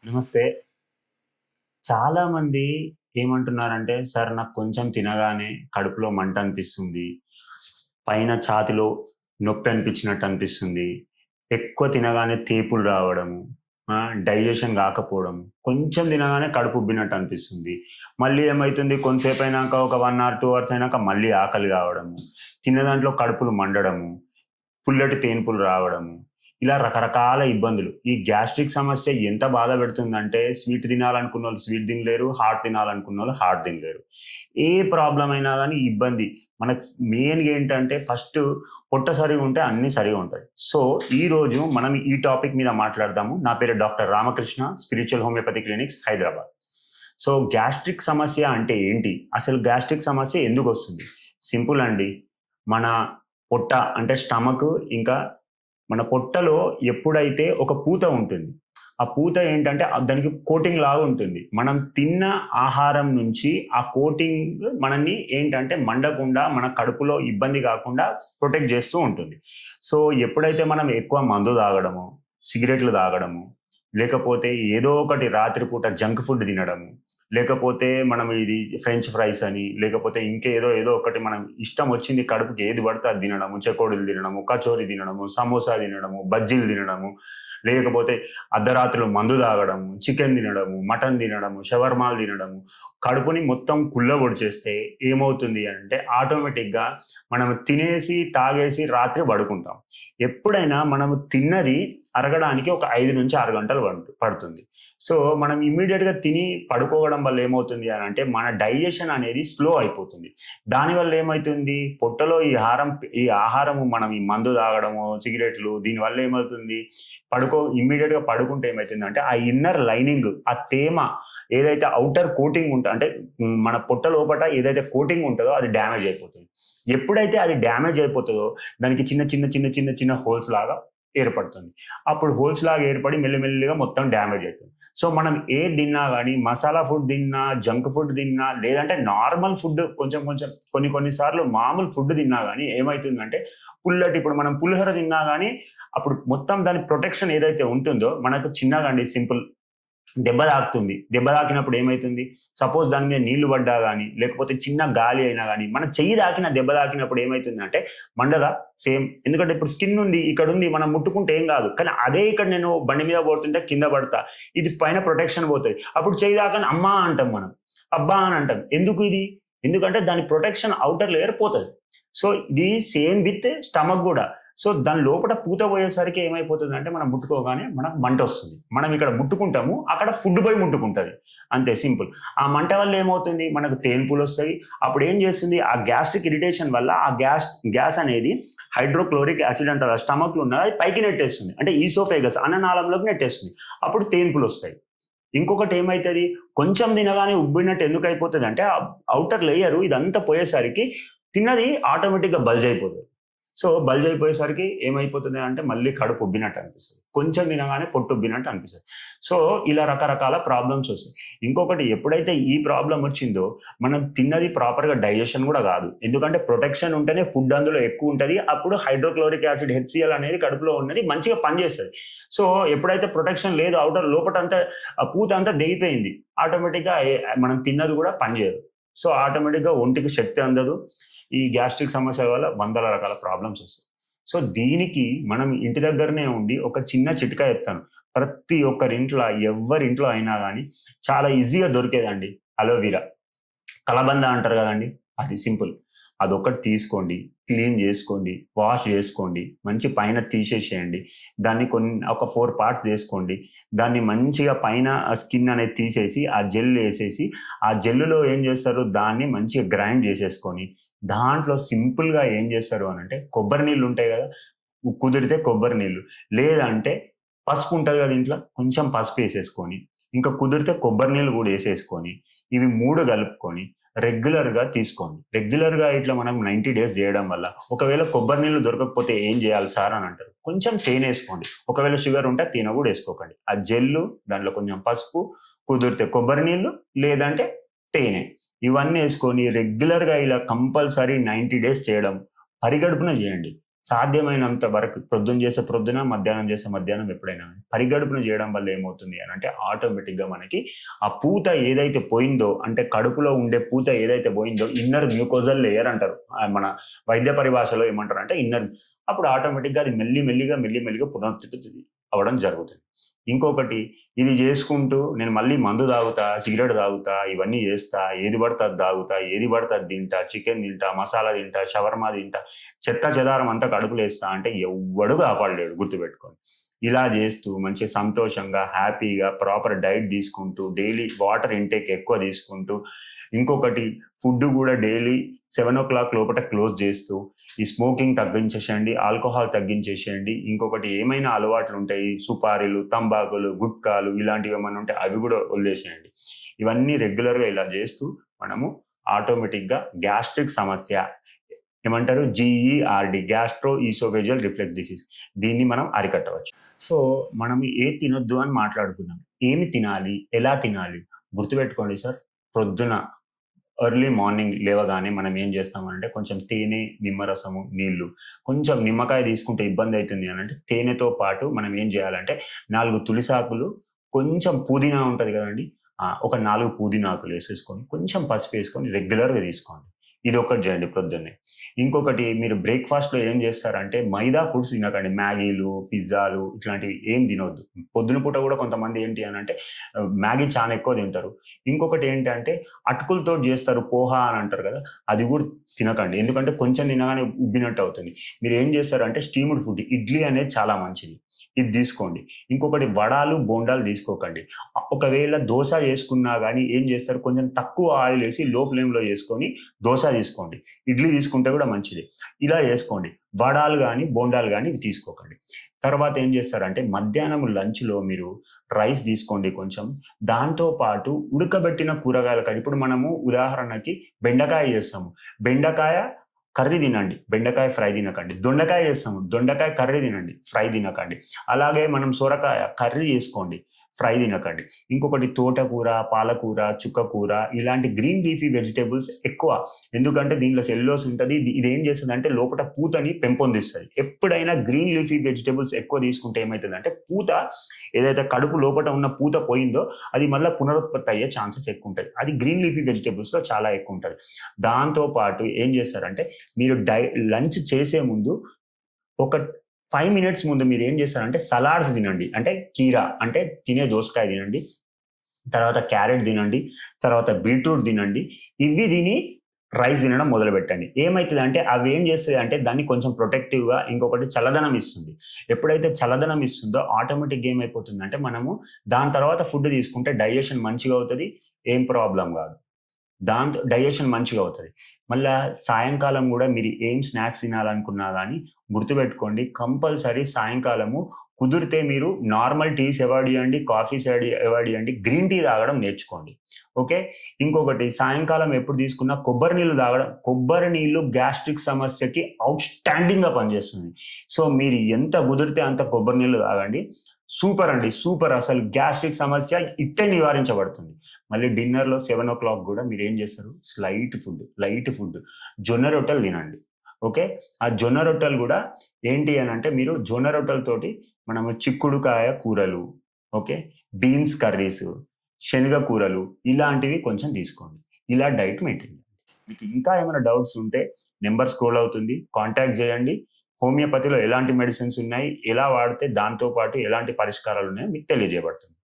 నమస్తే. చాలామంది ఏమంటున్నారంటే, "సార్ నాకు కొంచెం తినగానే కడుపులో మంట అనిపిస్తుంది. పైన ఛాతీలో నొప్పి అనిపించినట్టు అనిపిస్తుంది. ఎక్కువ తినగానే తేపులు రావడము, డైజెషన్ కాకపోవడం, కొంచెం తినగానే కడుపు ఉబ్బినట్టు అనిపిస్తుంది. మళ్ళీ ఏమైతుంది కొంతసేపయినాక ఒక 1 ఆర్ 2 అవర్స్ అయినాక మళ్ళీ ఆకలి కావడము, తిన్న దాంట్లో కడుపులు మండడము, పుల్లటి తేన్పులు రావడము, ఇలా రకరకాల ఇబ్బందులు. ఈ గ్యాస్ట్రిక్ సమస్య ఎంత బాధ పెడుతుందంటే, స్వీట్ తినాలనుకున్నోళ్ళు స్వీట్ తినలేరు, హాట్ తినాలనుకున్నోళ్ళు హాట్ తినలేరు. ఏ ప్రాబ్లమ్ అయినా గానీ ఇబ్బంది. మనకు మెయిన్‌గా ఏంటంటే ఫస్ట్ పొట్ట సరిగుంటే అన్నీ సరిగుంటాయి. సో, ఈరోజు మనం ఈ టాపిక్ మీద మాట్లాడదాము. నా పేరు doctor Ramakrishna, spiritual homeopathy clinics, Hyderabad. So, gastric సమస్య అంటే ఏంటి? అసలు గ్యాస్ట్రిక్ సమస్య ఎందుకొస్తుంది? సింపుల్ అండి. మన పొట్ట అంటే స్టమక్ ఇంకా మన పొట్టలో ఎప్పుడైతే ఒక పూత ఉంటుంది. ఆ పూత ఏంటంటే దానికి కోటింగ్ లాగా ఉంటుంది. మనం తిన్న ఆహారం నుంచి ఆ కోటింగ్ మనల్ని ఏంటంటే మండకుండా, మన కడుపులో ఇబ్బంది కాకుండా ప్రొటెక్ట్ చేస్తూ ఉంటుంది. సో, ఎప్పుడైతే మనం ఎక్కువ మందు తాగడము, సిగరెట్లు తాగడము, లేకపోతే ఏదో ఒకటి రాత్రిపూట జంక్ ఫుడ్ తినడము, లేకపోతే మనం ఇది ఫ్రెంచ్ ఫ్రైస్ అని, లేకపోతే ఇంకేదో ఏదో ఒకటి మనం ఇష్టం వచ్చింది కడుపుకి ఏది పడితే అది తినడము, చెకోడీలు తినడము, కచోరీ తినడము, సమోసా తినడము, బజ్జీలు తినడము, లేకపోతే అర్ధరాత్రులు మందు తాగడము, చికెన్ తినడము, మటన్ తినడము, షవర్మాలు తినడము, కడుపుని మొత్తం కుల్లబొడిచేస్తే ఏమవుతుంది అంటే ఆటోమేటిక్‌గా మనం తినేసి, తాగేసి రాత్రి పడుకుంటాం. ఎప్పుడైనా మనము తిన్నది అరగడానికి ఒక 5-6 గంటలు పడుతుంది. సో, మనం ఇమ్మీడియేట్‌గా తిని పడుకోవడం వల్ల ఏమవుతుంది అనంటే, మన డైజెషన్ అనేది స్లో అయిపోతుంది. దానివల్ల ఏమైతుంది, పొట్టలో ఈ ఆహారము మనం ఈ మందు తాగడము, సిగరెట్లు దీనివల్ల ఏమవుతుంది, ఇమ్మీడియేట్‌గా పడుకుంటే ఏమైతుందంటే, ఆ ఇన్నర్ లైనింగ్, ఆ తేమ ఏదైతే ఔటర్ కోటింగ్ అంటే మన పొట్ట లోపట ఏదైతే కోటింగ్ ఉంటదో అది డ్యామేజ్ అయిపోతుంది. ఎప్పుడైతే అది డ్యామేజ్ అయిపోతదో, దానికి చిన్న హోల్స్ లాగా ఏర్పడుతుంది. అప్పుడు హోల్స్ లాగా ఏర్పడి మెల్లిమెల్లిగా మొత్తం డ్యామేజ్ అయితుంది. సో, మనం ఏది తిన్నా గాని మసాలా ఫుడ్ తిన్నా, జంక్ ఫుడ్ తిన్నా, లేదంటే నార్మల్ ఫుడ్ కొంచెం కొంచెం కొన్ని సార్లు మామూలు ఫుడ్ తిన్నా గాని ఏమైతుందంటే ఇప్పుడు మనం పులిహోర తిన్నా గాని అప్పుడు మొత్తం దాని ప్రొటెక్షన్ ఏదైతే ఉంటుందో మనకు చిన్నగా అండి సింపుల్ దెబ్బ తాకుతుంది. దెబ్బ తాకినప్పుడు ఏమైతుంది? సపోజ్ దాని మీద నీళ్లు పడ్డా గాని, లేకపోతే చిన్న గాలి అయినా గాని, మన చెయ్యి దెబ్బ తాకినప్పుడు ఏమైతుందంటే మండదా? సేమ్. ఎందుకంటే ఇప్పుడు స్కిన్ ఉంది, ఇక్కడుంది, మనం ముట్టుకుంటే ఏం గాదు. కానీ అదే ఇక్కడ నేను బండి మీద పోతుంటే కింద పడతా. ఇది పైన ప్రొటెక్షన్ పోతది. అప్పుడు చెయ్యి తాకని అమ్మా అంటాం మనం. అబ్బా అని అంటాం. ఎందుకు ఇది? ఎందుకంటే దాని ప్రొటెక్షన్ ఔటర్ లేయర్ పోతది. సో, ఇది సేమ్ విత్ స్టమక్ గూడా. సో, దాని లోపట పూత పోయేసరికి ఏమైపోతుందంటే మనం ముట్టుకోగానే మనకు మంటొస్తుంది. మనం ఇక్కడ ముట్టుకుంటాము. అక్కడ ఫుడ్ పోయి ముట్టుకుంటది. అంతే సింపుల్. ఆ మంట వల్ల ఏమవుతుంది? మనకు తేన్పులొస్తాయి. అప్పుడేం చేస్తుంది? ఆ గ్యాస్ట్రిక్ ఇరిటేషన్ వల్ల ఆ గ్యాస్ అనేది హైడ్రోక్లోరిక్ యాసిడ్ అంటారు. ఆ స్టమక్‌లో ఉన్నది అది పైకి నెట్టేస్తుంది. అంటే ఈసోఫేగస్ అన్ననాళంలోకి నెట్టేస్తుంది. అప్పుడు తేన్పులొస్తాయి. ఇంకొకటి ఏమైతది? కొంచెం తినగానే ఉబ్బినట్టు ఎందుకయిపోతదంటే ఔటర్ లేయరు ఇదంతా పోయేసరికి తిన్నది ఆటోమేటిక్‌గా బల్జ్ అయిపోతది. సో, బల్జ్ అయిపోయేసరికి ఏమైపోతది అంటే మళ్ళీ కడుపు ఉబ్బినట్టు అనిపిస్తది. కొంచెం తినగానే పొట్టు ఉబ్బినట్టు అనిపిస్తది. సో, ఇలా రకరకాల ప్రాబ్లమ్స్ ఒస్తాయి. ఇంకొకటి ఎప్పుడైతే ఈ ప్రాబ్లమ్ ఒచ్చిందో మనం తిన్నది ప్రాపర్‌గా డైజెషన్ గూడా గాదు. ఎందుకంటే ప్రొటెక్షన్ ఉంటేనే ఫుడ్ అందులో ఎక్కువుంటది. అప్పుడు హైడ్రోక్లోరిక్ యాసిడ్ హెచ్‌సీఎల్ అనేది కడుపులో ఉన్నది మంచిగా పనిజేస్తది. సో, ఎప్పుడైతే ప్రొటెక్షన్ లేదు లోపటంతా ఆ పూతంతా దెగిపోయింది. ఆటోమేటిక్‌గా మనం తిన్నది గూడా పనిజేయదు. సో, ఆటోమేటిక్‌గా ఒంటికి శక్తి అందదు. ఈ గ్యాస్ట్రిక్ సమస్య వల్ల వందల రకాల ప్రాబ్లమ్స్ వస్తాయి. సో, దీనికి మనం ఇంటి దగ్గరనే ఉండి ఒక చిన్న చిట్కా చెప్తాను. ప్రతి ఒక్కరింట్ల ఎవ్వరింట్లో అయినా గాని చాలా ఈజీగా దొరికేదండి అలోవెరా. కలబంద అంటారు గదండీ! అది సింపుల్. అదొక్కటి తీసుకోండి, క్లీన్ జేసుకోండి, వాష్ జేసుకోండి, మంచి పైన తీసేసేయండి. దాన్ని ఒక 4 పార్ట్స్ జేసుకోండి. దాన్ని మంచిగా పైన స్కిన్ అనేది తీసేసి, ఆ జెల్ ఏసేసి, ఆ జెల్లులో ఏం జేస్తారు, దాన్ని మంచిగా గ్రైండ్ జేసేసుకొని, దాంట్లో సింపుల్‌గా ఏం జేస్తారు అనంటే, కొబ్బరి నీళ్లుంటాయి గదా! కుదిరితే కొబ్బరి నీళ్లు, లేదంటే పసుపుంటది గదా ఇంట్ల, కొంచెం పసుపేసేసుకొని, ఇంకా కుదిరితే కొబ్బరి నీళ్లు గూడా ఏసేసుకొని, ఇవి 3 గలుపుకొని రెగ్యులర్‌గా తీసుకోండి. రెగ్యులర్‌గా ఇట్లా మనం 90 డేస్ జేయడం వల్ల, ఒకవేళ కొబ్బరి నీళ్లు దొరకకపోతే ఏం జేయాలి సార్ అని అంటారు. కొంచెం తేనెసుకోండి. ఒకవేళ షుగర్ ఉంటే తేనె గూడా ఏసుకోకండి. ఆ జెల్లు, దాంట్లో కొంచెం పసుపు, కుదిరితే కొబ్బరి నీళ్లు, లేదంటే తేనె. ఇవన్నీ ఏసుకొని రెగ్యులర్‌గా ఇలా కంపల్సరీ 90 డేస్ చేయడం. పరిగడుపున జేయండి. సాధ్యమైనంత వరకు ప్రొద్దున చేసే ప్రొద్దున, మధ్యాహ్నం చేసే మధ్యాహ్నం ఎప్పుడైనా పరిగడుపున చేయడం వల్ల ఏమవుతుంది అనంటే ఆటోమేటిక్‌గా మనకి ఆ పూత ఏదైతే పోయిందో అంటే కడుపులో ఉండే పూత ఏదైతే పోయిందో ఇన్నర్ మ్యూకోజల్ లేయర్ అంటారు. మన వైద్య పరిభాషలో ఏమంటారంటే అప్పుడు ఆటోమేటిక్‌గా అది మెల్లిమెల్లిగా పునరుత్పత్తి అవ్వడం జరుగుతుంది. ఇంకొకటి ఇది చేసుకుంటూ నేను మళ్ళీ మందు తాగుతా, సిగరెట్ తాగుతా, ఇవన్నీ చేస్తా, ఏది పడితే అది తాగుతా, ఏది పడితే అది తింటా, చికెన్ తింటా, మసాలా తింటా, షవర్మా తింటా, చెదారం అంతా కడుపులో ఏస్తా అంటే ఎవ్వడు కాపాడలేడు గుర్తుపెట్టుకోండి. ఇలా చేస్తూ మంచిగా సంతోషంగా, హ్యాపీగా ప్రాపర్ డైట్ తీసుకుంటూ, డైలీ వాటర్ ఇంటేక్ ఎక్కువ తీసుకుంటూ, ఇంకొకటి ఫుడ్ కూడా డైలీ 7:00 లోపట క్లోజ్ చేస్తూ, ఈ స్మోకింగ్ తగ్గించేసేయండి, ఆల్కహాల్ తగ్గించేసేయండి. ఇంకొకటి ఏమైనా అలవాట్లు ఉంటాయి, సుపారీలు, తంబాకులు, గుట్కాలు ఇలాంటివి ఏమైనా ఉంటే అవి కూడా వదిలేసేయండి. ఇవన్నీ రెగ్యులర్‌గా ఇలా చేస్తూ మనము ఆటోమేటిక్‌గా గ్యాస్ట్రిక్ సమస్య ఏమంటారు GERD gastro oesophageal reflex disease దీన్ని మనం అరికట్టవచ్చు. సో, మనం ఏది తినొద్దు అని మాట్లాడుకున్నాం. ఏమి తినాలి? ఎలా తినాలి? గుర్తుపెట్టుకోండి సార్. ప్రొద్దున ఎర్లీ మార్నింగ్ లేవగానే మనం ఏం చేస్తామంటే కొంచెం తేనె, నిమ్మరసము, నీళ్లు. కొంచెం నిమ్మకాయ తీసుకుంటే ఇబ్బందయితుంది అనంటే తేనెతో పాటు మనం ఏం చేయాలంటే 4 తులసాకులు, కొంచెం పుదీనా ఉంటది కదండీ! ఒక 4 పుదీనాకులేసేసుకొని, కొంచెం పసుపేసుకొని రెగ్యులర్‌గా తీసుకోండి. ఇదొకటి చేయండి ప్రొద్దున్నే. ఇంకొకటి మీరు బ్రేక్‌ఫాస్ట్‌లో ఏం చేస్తారంటే మైదా ఫుడ్స్ తినకండి. మ్యాగీలు, పిజ్జాలు ఇట్లాంటివి ఏం తినొద్దు. పొద్దున పూట కూడా కొంతమంది ఏంటి అనంటే మ్యాగీ చాలా ఎక్కువ తింటారు. ఇంకొకటి ఏంటంటే అటుకులతోటి చేస్తారు పోహా అని అంటారు కదా! అది కూడా తినకండి. ఎందుకంటే కొంచెం తినగానే ఉబ్బినట్టు అవుతుంది. మీరేం చేస్తారంటే స్టీమ్డ్ ఫుడ్ ఇడ్లీ అనేది చాలా మంచిది. ఇది తీసుకోండి. ఇంకొకటి వడాలు, బోండాలు తీసుకోకండి. ఒకవేళ దోస చేసుకున్నా గానీ ఏం చేస్తారు కొంచెం తక్కువ ఆయిలేసి లో ఫ్లేమ్‌లో చేసుకొని దోస తీసుకోండి. ఇడ్లీ తీసుకుంటే కూడా మంచిదే. ఇలా చేసుకోండి. వడాలు గానీ, బోండాలు గానీ ఇవి తీసుకోకండి. తర్వాత ఏం చేస్తారంటే మధ్యాహ్నం లంచ్‌లో మీరు రైస్ తీసుకోండి కొంచెం. దాంతో పాటు ఉడకబెట్టిన కూరగాయల కర్రీ ఇప్పుడు మనము ఉదాహరణకి బెండకాయ చేస్తాము. బెండకాయ కర్రీ తినండి. బెండకాయ ఫ్రై తినకండి. దొండకాయ చేస్తాము. దొండకాయ కర్రీ తినండి. ఫ్రై తినకండి. అలాగే మనం సొరకాయ కర్రీ చేసుకోండి. ఫ్రై తినకండి. ఇంకొకటి తోటకూర, పాలకూర, చుక్కకూర ఇలాంటి గ్రీన్ లీఫీ వెజిటబుల్స్ ఎక్కువ. ఎందుకంటే దీంట్లో సెల్యులోజ్ ఉంటది. ఇదేం చేస్తదంటే లోపట పూతని పెంపొందిస్తది. ఎప్పుడైనా గ్రీన్ లీఫీ వెజిటబుల్స్ ఎక్కువ తీసుకుంటే ఏమైతదంటే పూత ఏదైతే కడుపు లోపట ఉన్న పూత పోయిందో అది మళ్ళా పునరుత్పత్తి అయ్యే ఛాన్సెస్ ఎక్కువుంటాయి. అది గ్రీన్ లీఫీ వెజిటబుల్స్‌లో చాలా ఎక్కువుంటది. దాంతో పాటు ఏం చేస్తారంటే మీరు లంచ్ చేసే ముందు ఒక 5 మినిట్స్ ముందు మీరేం చేస్తారంటే సలాడ్స్ తినండి. అంటే కీరా అంటే తినే దోసకాయ తినండి. తర్వాత క్యారెట్ తినండి. తర్వాత బీట్రూట్ తినండి. ఇవి తిని రైస్ తినడం మొదలుపెట్టండి. ఏమైతదంటే అవేం చేస్తాయంటే దాన్ని కొంచెం ప్రొటెక్టివ్‌గా ఇంకొకటి చల్లదనం ఇస్తుంది. ఎప్పుడైతే చల్లదనం ఇస్తుందో ఆటోమేటిక్‌గా ఏమైపోతుందంటే మనము దాని తర్వాత ఫుడ్ తీసుకుంటే డైజెషన్ మంచిగా అవుతది. ఏం ప్రాబ్లమ్ గాదు. దాంతో డైజెషన్ మంచిగా అవుతది. మళ్ళా సాయంకాలం గూడా మీరు ఏం స్నాక్స్ తినాలనుకున్నా గానీ గుర్తుపెట్టుకోండి కంపల్సరీ సాయంకాలము కుదిరితే మీరు నార్మల్ టీస్ అవాయిడ్ చేయండి. కాఫీస్ అవాయిడ్ చేయండి. గ్రీన్ టీ తాగడం నేర్చుకోండి. ఓకే. ఇంకొకటి సాయంకాలం ఎప్పుడు తీసుకున్నా కొబ్బరి నీళ్లు తాగడం. కొబ్బరి నీళ్లు గ్యాస్ట్రిక్ సమస్యకి ఔట్‌స్టాండింగ్‌గా పనిచేస్తుంది. సో, మీరు ఎంత కుదిరితే అంత కొబ్బరి నీళ్లు తాగండి. సూపర్ అండి. సూపర్ అసలు గ్యాస్ట్రిక్ సమస్య ఇట్టే నివారించబడుతుంది. మళ్ళీ డిన్నర్‌లో 7:00 గూడా మీరేం చేస్తారు లైట్ ఫుడ్ జొన్న రొట్టెలు తినండి. ఓకే. ఆ జొన్న రొట్టెలు గూడా ఏంటి అనంటే మీరు జొన్న రొట్టెలతోటి మనము చిక్కుడుకాయ కూరలు, ఓకే. బీన్స్ కర్రీస్, శనగ కూరలు ఇలాంటివి కొంచెం తీసుకోండి. ఇలా డైట్ మెయింటైన్ చేయండి. మీకు ఇంకా ఏమైనా డౌట్స్ ఉంటే నంబర్ స్క్రోల్ అవుతుంది. కాంటాక్ట్ చేయండి. హోమియోపతిలో ఎలాంటి మెడిసిన్స్ ఉన్నాయి, ఎలా వాడితే దాంతో పాటు ఎలాంటి పరిష్కారాలున్నాయో మీకు తెలియజేయబడుతుంది.